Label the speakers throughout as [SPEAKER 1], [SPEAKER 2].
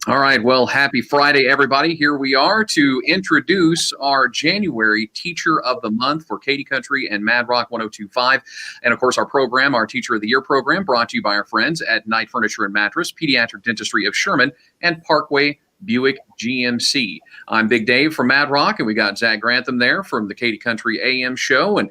[SPEAKER 1] All right. Well, happy Friday, everybody. Here we are to introduce our January Teacher of the Month for Katy Country and Mad Rock 102.5. And of course, our program, our Teacher of the Year program, brought to you by our friends at Night Furniture and Mattress, Pediatric Dentistry of Sherman, and Parkway Buick GMC. I'm Big Dave from Mad Rock, and we got Zach Grantham there from the Katy Country AM show. And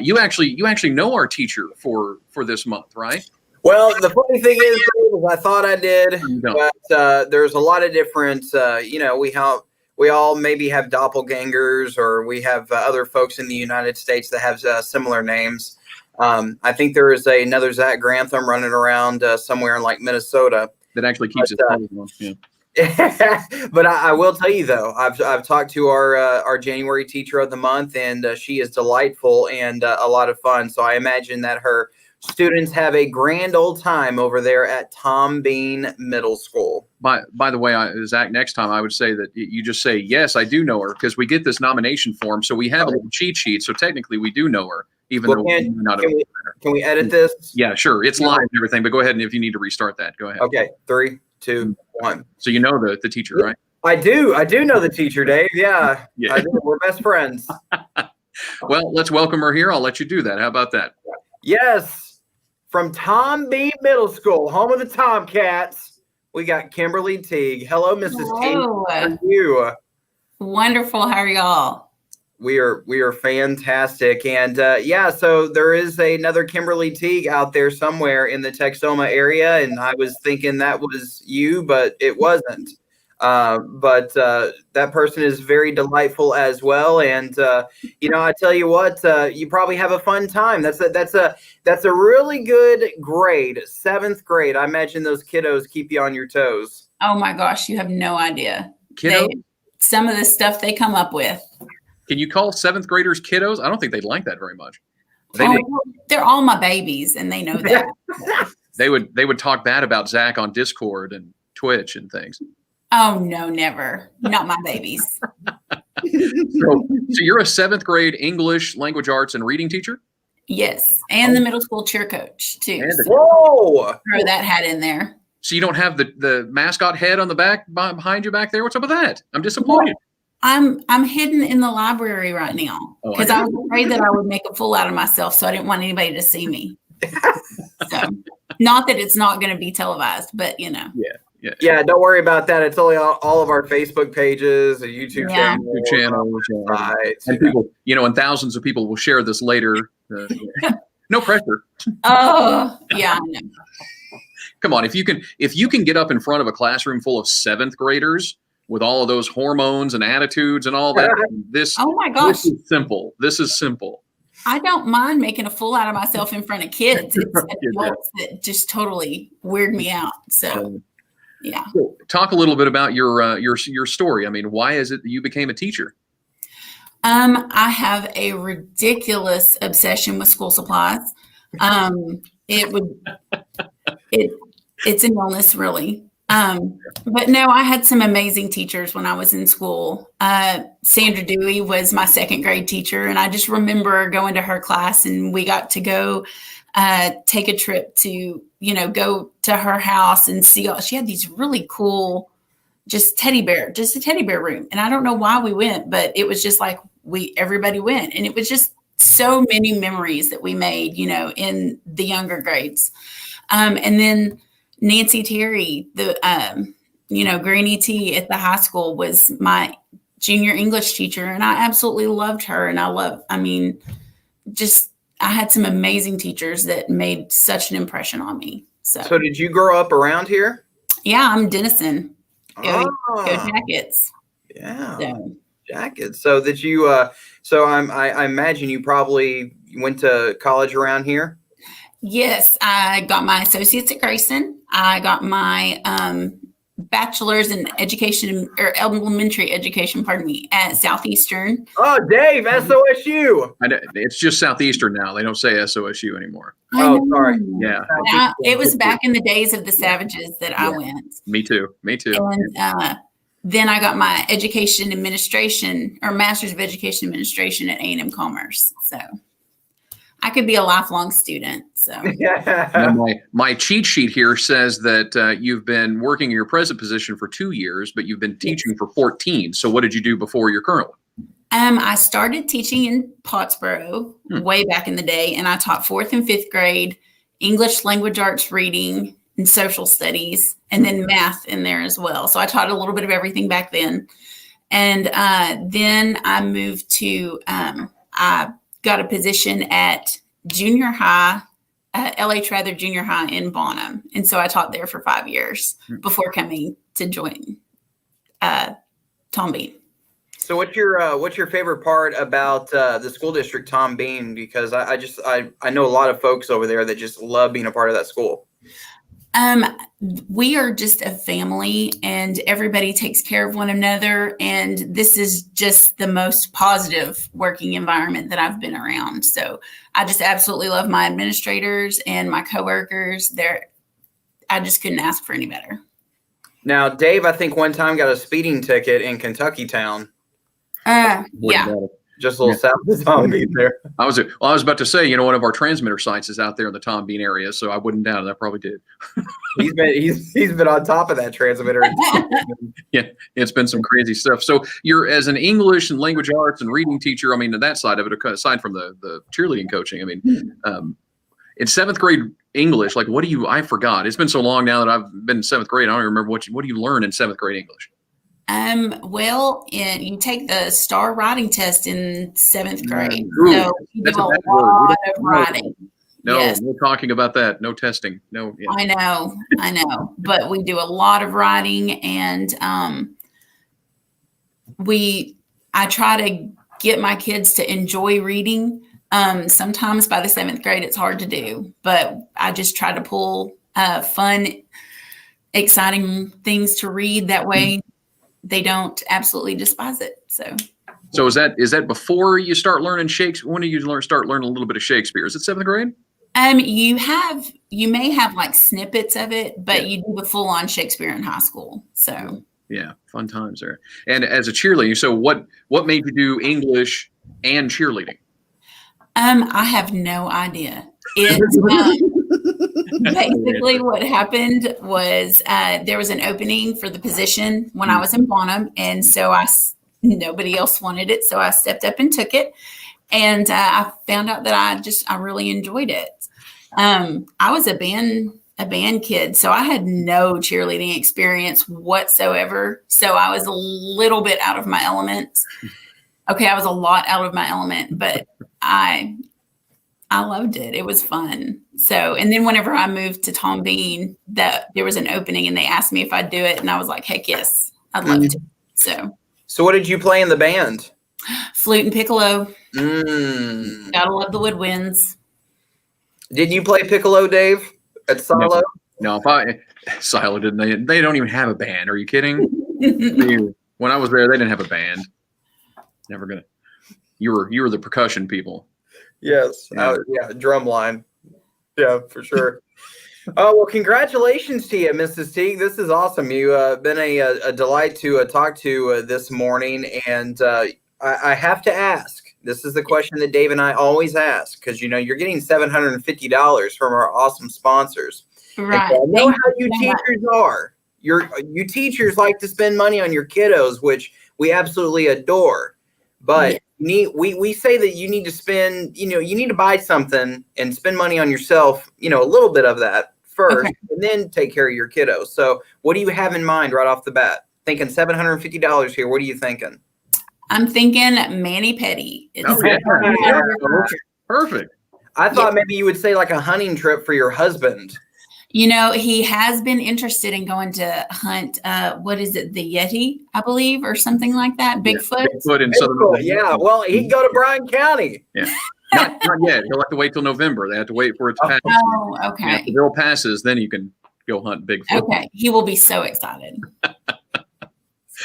[SPEAKER 1] you actually know our teacher for this month, right?
[SPEAKER 2] Well, the funny thing is, I thought I did, but there's a lot of different, we all maybe have doppelgangers, or we have other folks in the United States that have similar names. I think there is another Zach Grantham running around somewhere in like Minnesota.
[SPEAKER 1] That actually keeps it on. Yeah.
[SPEAKER 2] But I will tell you, though, I've talked to our January Teacher of the Month, and she is delightful and a lot of fun. So I imagine that her students have a grand old time over there at Tom Bean Middle School.
[SPEAKER 1] By the way, Zach, next time I would say that you just say, yes, I do know her, because we get this nomination form. So we have a little cheat sheet. So technically we do know her, even though we're not a
[SPEAKER 2] Can we edit this?
[SPEAKER 1] Yeah, sure. It's live and everything, but go ahead. And if you need to restart that, go ahead.
[SPEAKER 2] Okay. 3, 2, 1.
[SPEAKER 1] So you know the teacher, right?
[SPEAKER 2] I do know the teacher, Dave. Yeah. I do. We're best friends.
[SPEAKER 1] Well, let's welcome her here. I'll let you do that. How about that?
[SPEAKER 2] Yes. From Tom Bean Middle School, home of the Tomcats, we got Kimberly Teague. Hello, Mrs. Teague. How are you?
[SPEAKER 3] Wonderful. How are y'all?
[SPEAKER 2] We are fantastic. And so there is another Kimberly Teague out there somewhere in the Texoma area. And I was thinking that was you, but it wasn't. But that person is very delightful as well. And, I tell you what, you probably have a fun time. That's a really good grade, 7th grade. I imagine those kiddos keep you on your toes.
[SPEAKER 3] Oh my gosh. You have no idea.
[SPEAKER 1] Kiddos?
[SPEAKER 3] Some of the stuff they come up with.
[SPEAKER 1] Can you call 7th graders kiddos? I don't think they'd like that very much.
[SPEAKER 3] They're all my babies, and they know that.
[SPEAKER 1] They would talk bad about Zach on Discord and Twitch and things.
[SPEAKER 3] Oh no, never. Not my babies.
[SPEAKER 1] So you're a 7th grade English, language arts, and reading teacher?
[SPEAKER 3] Yes, and the middle school cheer coach too.
[SPEAKER 2] Whoa!
[SPEAKER 3] Throw that hat in there.
[SPEAKER 1] So you don't have the mascot head on the back behind you back there? What's up with that? I'm disappointed.
[SPEAKER 3] I'm hidden in the library right now because I was afraid that I would make a fool out of myself, so I didn't want anybody to see me. So, not that it's not going to be televised, but Yeah.
[SPEAKER 2] Yeah, don't worry about that. It's only all of our Facebook pages, a YouTube channels,
[SPEAKER 1] and people, and thousands of people will share this later. No pressure.
[SPEAKER 3] Oh, yeah, I know.
[SPEAKER 1] Come on, if you can get up in front of a classroom full of 7th graders with all of those hormones and attitudes and all that,
[SPEAKER 3] oh my gosh,
[SPEAKER 1] this is simple.
[SPEAKER 3] I don't mind making a fool out of myself in front of kids. It's adults that just totally weird me out. So. Yeah.
[SPEAKER 1] So, talk a little bit about your story. I mean, why is it that you became a teacher?
[SPEAKER 3] I have a ridiculous obsession with school supplies. It's an illness, really. But no, I had some amazing teachers when I was in school. Sandra Dewey was my 2nd grade teacher, and I just remember going to her class, and we got to go take a trip to, go to her house and see she had these really cool, just a teddy bear room. And I don't know why we went, but it was just like everybody went. And it was just so many memories that we made, in the younger grades. And then Nancy Terry, the, Granny T at the high school was my junior English teacher. And I absolutely loved her. And I had some amazing teachers that made such an impression on me.
[SPEAKER 2] So did you grow up around here?
[SPEAKER 3] Yeah, I'm Denison. Go Jackets.
[SPEAKER 2] Yeah, so. Jackets. So did you? I imagine you probably went to college around here.
[SPEAKER 3] Yes, I got my associates at Grayson. I got my bachelor's in education, or elementary education, at Southeastern.
[SPEAKER 2] Oh, Dave, SOSU.
[SPEAKER 1] It's just Southeastern now. They don't say SOSU anymore.
[SPEAKER 2] Oh, sorry.
[SPEAKER 1] Yeah.
[SPEAKER 3] It was back in the days of the Savages that I went.
[SPEAKER 1] Me too.
[SPEAKER 3] And then I got my education administration, or master's of education administration at A&M Commerce. So I could be a lifelong student. So
[SPEAKER 1] Now, my cheat sheet here says that you've been working in your present position for 2 years, but you've been teaching for 14. So what did you do before your current one?
[SPEAKER 3] I started teaching in Pottsboro way back in the day, and I taught 4th and 5th grade English, language arts, reading, and social studies, and then math in there as well. So I taught a little bit of everything back then. And then I moved to, I got a position at junior high, LH Rather Junior High in Bonham. And so I taught there for 5 years before coming to join Tom Bean.
[SPEAKER 2] So what's your favorite part about the school district, Tom Bean? Because I know a lot of folks over there that just love being a part of that school.
[SPEAKER 3] We are just a family, and everybody takes care of one another. And this is just the most positive working environment that I've been around. So I just absolutely love my administrators and my coworkers. I just couldn't ask for any better.
[SPEAKER 2] Now, Dave, I think one time got a speeding ticket in Kentucky Town.
[SPEAKER 3] Yeah.
[SPEAKER 2] Just a little south of Tom Bean there.
[SPEAKER 1] I was about to say, one of our transmitter sites is out there in the Tom Bean area, so I wouldn't doubt it. I probably did.
[SPEAKER 2] He's been on top of that transmitter.
[SPEAKER 1] Yeah, it's been some crazy stuff. So you're, as an English and language arts and reading teacher, I mean, that side of it, aside from the cheerleading coaching, I mean, in 7th grade English, like I forgot. It's been so long now that I've been in 7th grade. I don't even remember what do you learn in 7th grade English?
[SPEAKER 3] Well, you take the STAR writing test in 7th grade.
[SPEAKER 1] Ooh,
[SPEAKER 3] so you do a lot of writing.
[SPEAKER 1] No,
[SPEAKER 3] yes.
[SPEAKER 1] we're talking about that. No testing. No. Yeah.
[SPEAKER 3] I know. But we do a lot of writing, and I try to get my kids to enjoy reading. Sometimes by the 7th grade, it's hard to do, but I just try to pull fun, exciting things to read. That way they don't absolutely despise it. So
[SPEAKER 1] is that before you start learning Shakespeare? When do you start learning a little bit of Shakespeare? Is it 7th grade?
[SPEAKER 3] You may have like snippets of it, but you do the full on Shakespeare in high school. So
[SPEAKER 1] yeah, fun times there. And as a cheerleader, so what made you do English and cheerleading?
[SPEAKER 3] I have no idea. Basically what happened was there was an opening for the position when I was in Bonham, and so nobody else wanted it, so I stepped up and took it, and I found out that I really enjoyed it. I was a band kid, so I had no cheerleading experience whatsoever, so I was a little bit out of my element. Okay, I was a lot out of my element, but I loved it. It was fun. So, and then whenever I moved to Tom Bean, there was an opening, and they asked me if I'd do it, and I was like, heck yes, I'd love to.
[SPEAKER 2] So what did you play in the band?
[SPEAKER 3] Flute and piccolo. Gotta love the woodwinds.
[SPEAKER 2] Did you play piccolo, Dave, at Silo?
[SPEAKER 1] No, Silo didn't. They don't even have a band. Are you kidding? When I was there, they didn't have a band. Never gonna. You were the percussion people.
[SPEAKER 2] Yes. Drum line. Yeah, for sure. Well, congratulations to you, Mrs. Teague. This is awesome. You've been a delight to talk to this morning. And I have to ask, this is the question that Dave and I always ask, because, you're getting $750 from our awesome sponsors.
[SPEAKER 3] Right.
[SPEAKER 2] I know how you teachers are. You teachers like to spend money on your kiddos, which we absolutely adore. But we say that you need to spend, you need to buy something and spend money on yourself, a little bit of that first, and then take care of your kiddos. So what do you have in mind right off the bat? Thinking $750 here. What are you thinking?
[SPEAKER 3] I'm thinking mani-pedi.
[SPEAKER 1] Perfect.
[SPEAKER 2] I thought maybe you would say like a hunting trip for your husband.
[SPEAKER 3] He has been interested in going to hunt, what is it, the Yeti, I believe, or something like that, Bigfoot.
[SPEAKER 1] Bigfoot in Southern.
[SPEAKER 2] Yeah, well, he'd go to Bryan County.
[SPEAKER 1] Yeah. Not yet. He'll have to wait till November. They have to wait for it to pass.
[SPEAKER 3] Oh, okay.
[SPEAKER 1] If the bill passes, then you can go hunt Bigfoot.
[SPEAKER 3] Okay. He will be so excited.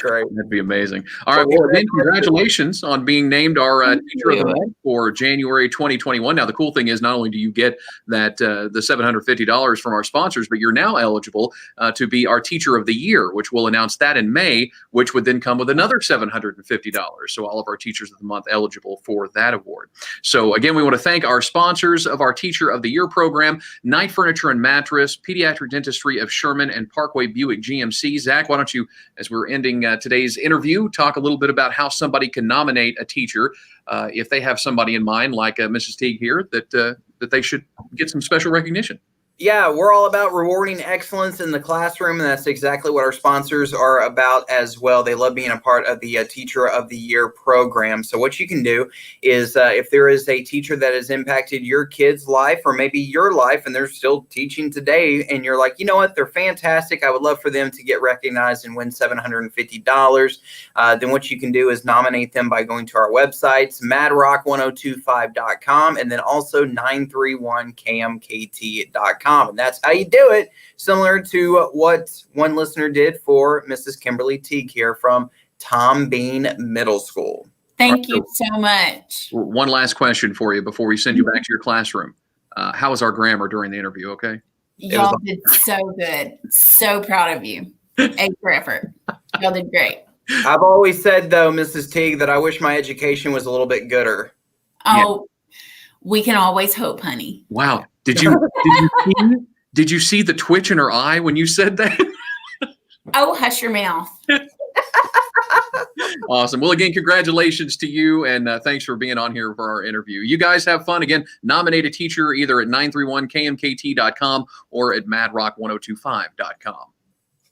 [SPEAKER 2] great.
[SPEAKER 1] That'd be amazing. All right. Well, again, congratulations on being named our Teacher of the Month for January 2021. Now, the cool thing is not only do you get that the $750 from our sponsors, but you're now eligible to be our Teacher of the Year, which we'll announce that in May, which would then come with another $750. So all of our Teachers of the Month eligible for that award. So again, we want to thank our sponsors of our Teacher of the Year program, Night Furniture and Mattress, Pediatric Dentistry of Sherman, and Parkway Buick GMC. Zach, why don't you, as we're ending today's interview, talk a little bit about how somebody can nominate a teacher if they have somebody in mind, like Mrs. Teague here, that they should get some special recognition.
[SPEAKER 2] Yeah, we're all about rewarding excellence in the classroom, and that's exactly what our sponsors are about as well. They love being a part of the Teacher of the Year program. So what you can do is if there is a teacher that has impacted your kid's life or maybe your life and they're still teaching today and you're like, you know what, they're fantastic, I would love for them to get recognized and win $750, then what you can do is nominate them by going to our websites, madrock1025.com, and then also 931camkt.com. And that's how you do it, similar to what one listener did for Mrs. Kimberly Teague here from Tom Bean Middle School.
[SPEAKER 3] Thank you so much.
[SPEAKER 1] One last question for you before we send you back to your classroom. How was our grammar during the interview? Okay.
[SPEAKER 3] Y'all did so good. So proud of you. A for effort. Y'all did great.
[SPEAKER 2] I've always said, though, Mrs. Teague, that I wish my education was a little bit gooder.
[SPEAKER 3] Oh, we can always hope, honey.
[SPEAKER 1] Wow. Did you see the twitch in her eye when you said that?
[SPEAKER 3] Oh, hush your mouth.
[SPEAKER 1] Awesome. Well, again, congratulations to you, and thanks for being on here for our interview. You guys have fun. Again, nominate a teacher either at 931kmkt.com or at madrock1025.com.